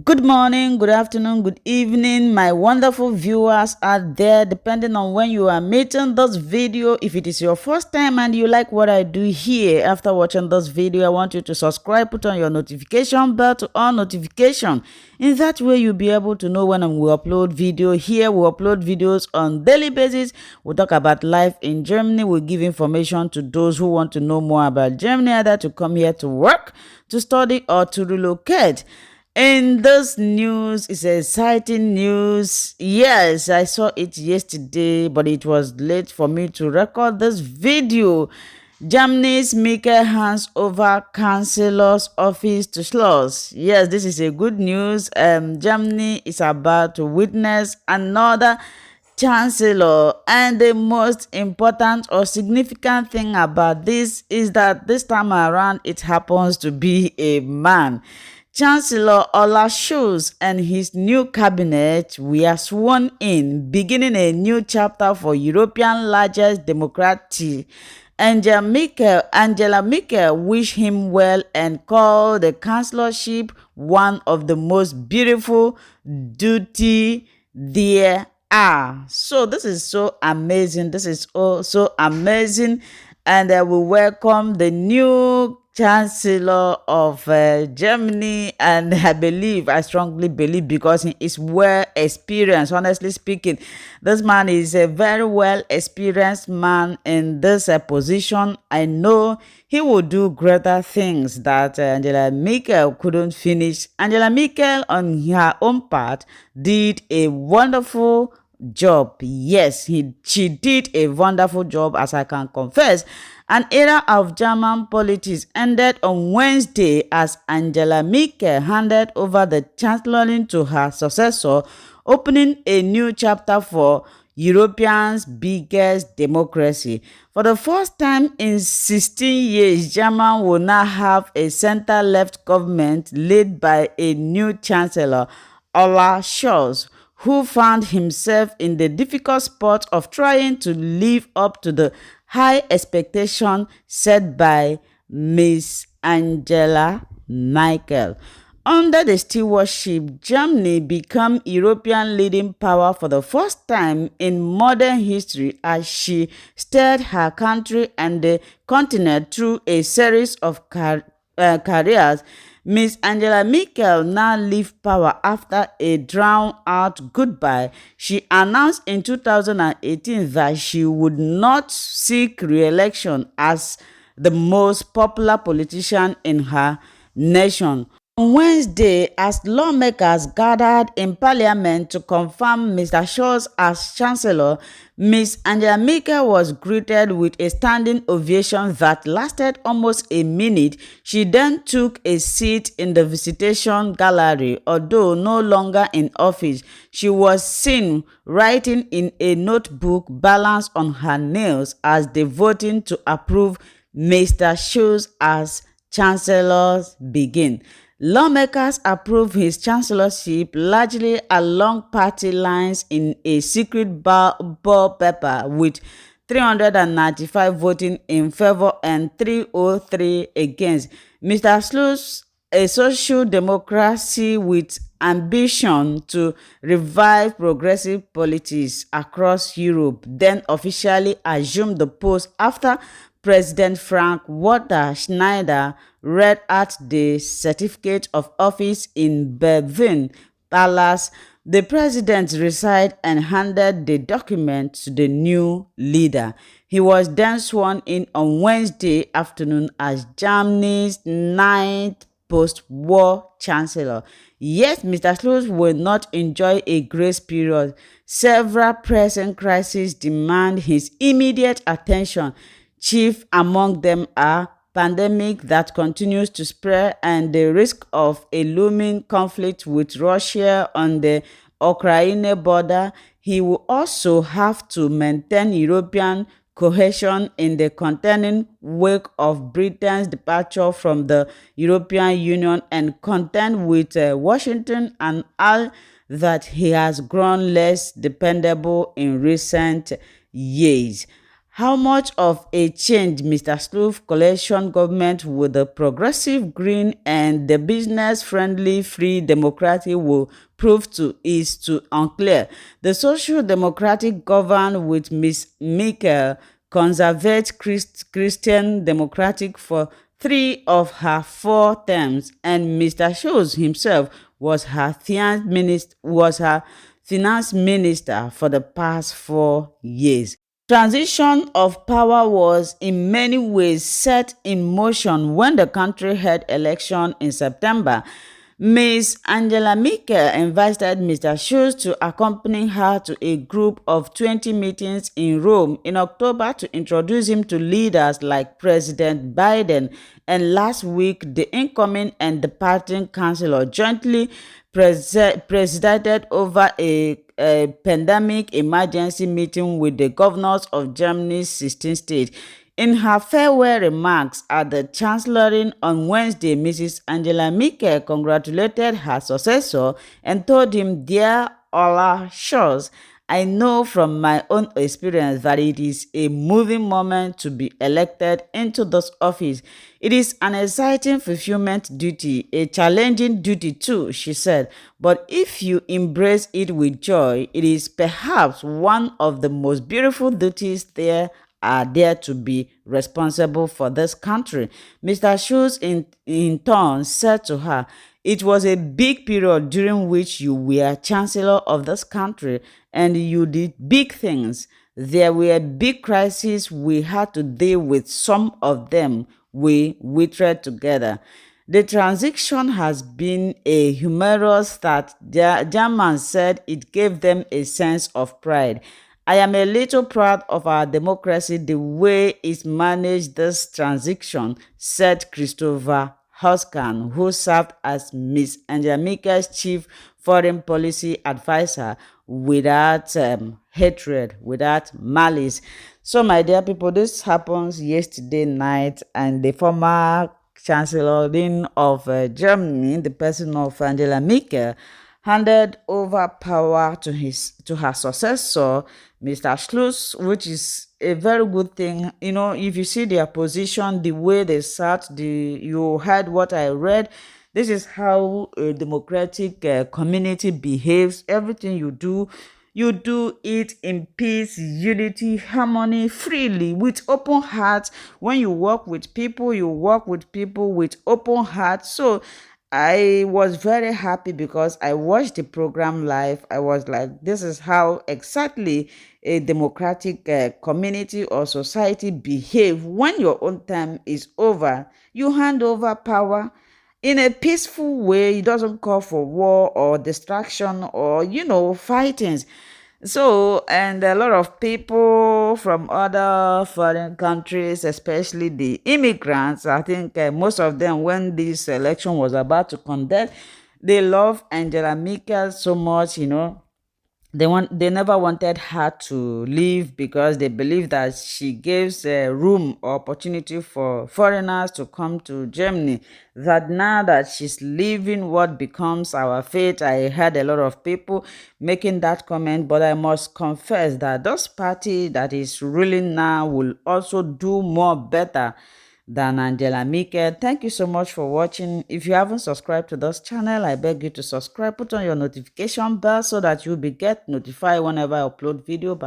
Good morning, good afternoon, good evening, my wonderful viewers out there, depending on when you are meeting this video. If it is your first time and you like what I do here, after watching this video, I want you to subscribe, put on your notification bell to all notification. In that way, you'll be able to know when we upload video here. We upload videos on daily basis. We talk about life in Germany. We give information to those who want to know more about Germany, either to come here to work, to study, or to relocate. In this news, it's exciting news. Yes, I saw it yesterday, but it was late for me to record this video. Germany's Merkel hands over Chancellor's office to Scholz. Yes, this is a good news. Germany is about to witness another Chancellor, and the most important or significant thing about this is that this time around it happens to be a man. Chancellor Olaf Scholz and his new cabinet were sworn in, beginning a new chapter for European largest democracy. Angela Merkel wished him well and called the chancellorship one of the most beautiful duty there are. So this is so amazing. This is so amazing. And we welcome the new Chancellor of Germany, and I strongly believe, because he is well experienced. Honestly speaking, this man is a very well experienced man in this position. I know he will do greater things that Angela Merkel couldn't finish. Angela Merkel, on her own part, did a wonderful job. Yes, she did a wonderful job, as I can confess. An era of German politics ended on Wednesday as Angela Merkel handed over the chancelloring to her successor, opening a new chapter for Europe's biggest democracy. For the first time in 16 years, Germany will now have a center-left government led by a new chancellor, Olaf Scholz, who found himself in the difficult spot of trying to live up to the high expectation set by Miss Angela Merkel. Under the stewardship, Germany became European leading power for the first time in modern history as she steered her country and the continent through a series of careers. Miss Angela Merkel now leaves power after a drawn-out goodbye. She announced in 2018 that she would not seek re-election as the most popular politician in her nation. On Wednesday, as lawmakers gathered in parliament to confirm Mr. Scholz as chancellor, Ms. Angela Merkel was greeted with a standing ovation that lasted almost a minute. She then took a seat in the visitation gallery. Although no longer in office, she was seen writing in a notebook balanced on her nails as they voting to approve Mr. Scholz as chancellor began. Lawmakers approved his chancellorship largely along party lines in a secret ballot paper, with 395 voting in favor and 303 against. Mr. Scholz, a social democracy with ambition to revive progressive politics across Europe, then officially assumed the post after President Frank-Walter Schneider read out the certificate of office in Berlin Palace. The president resigned and handed the document to the new leader. He was then sworn in on Wednesday afternoon as Germany's ninth post-war chancellor. Yet, Mr. Scholz will not enjoy a grace period. Several pressing crises demand his immediate attention. Chief among them are pandemic that continues to spread and the risk of a looming conflict with Russia on the Ukraine border. He will also have to maintain European cohesion in the contending wake of Britain's departure from the European Union and contend with Washington and all that he has grown less dependable in recent years. How much of a change Mr. Schulz coalition government with the progressive green and the business-friendly free democratic will prove to is too unclear. The social democratic govern with Ms. Merkel, conservative Christian democratic for 3 of her 4 terms, and Mr. Scholz himself was her finance minister for the past 4 years. Transition of power was in many ways set in motion when the country held election in September. Ms. Angela Merkel invited Mr. Scholz to accompany her to a group of 20 meetings in Rome in October to introduce him to leaders like President Biden, and last week the incoming and departing chancellor jointly presided over a pandemic emergency meeting with the governors of Germany's 16 states. In her farewell remarks at the Chancelloring on Wednesday, Mrs. Angela Merkel congratulated her successor and told him, "Dear Olaf Scholz, I know from my own experience that it is a moving moment to be elected into this office. It is an exciting fulfillment duty, a challenging duty too," she said. "But if you embrace it with joy, it is perhaps one of the most beautiful duties there are there to be responsible for this country." Mr. Scholz in turn said to her, "It was a big period during which you were chancellor of this country and you did big things. There were big crises we had to deal with. Some of them we withered together. The transition has been a humorous start." The Germans said it gave them a sense of pride. "I am a little proud of our democracy, the way it managed this transition," said Christopher Hoskan, who served as Ms. Angela Merkel's chief foreign policy advisor, without hatred, without malice. So, my dear people, this happens yesterday night, and the former chancellor of Germany, the person of Angela Merkel, handed over power to her successor, Mr. Scholz, which is a very good thing. You know, if you see their position, the way they sat, you heard what I read. This is how a democratic community behaves. Everything you do it in peace, unity, harmony, freely, with open hearts. When you work with people with open hearts. So I was very happy because I watched the program live. I was like, this is how exactly a democratic community or society behave. When your own time is over, you hand over power in a peaceful way. It doesn't call for war or distraction or, fightings. So, and a lot of people from other foreign countries, especially the immigrants, I think most of them, when this election was about to conduct, they love Angela Merkel so much. They never wanted her to leave because they believe that she gives room or opportunity for foreigners to come to Germany. That now that she's leaving, what becomes our fate? I heard a lot of people making that comment, but I must confess that this party that is ruling now will also do more better than Angela Merkel. Thank you so much for watching. If you haven't subscribed to this channel, I beg you to subscribe. Put on your notification bell so that you'll get notified whenever I upload video. Bye.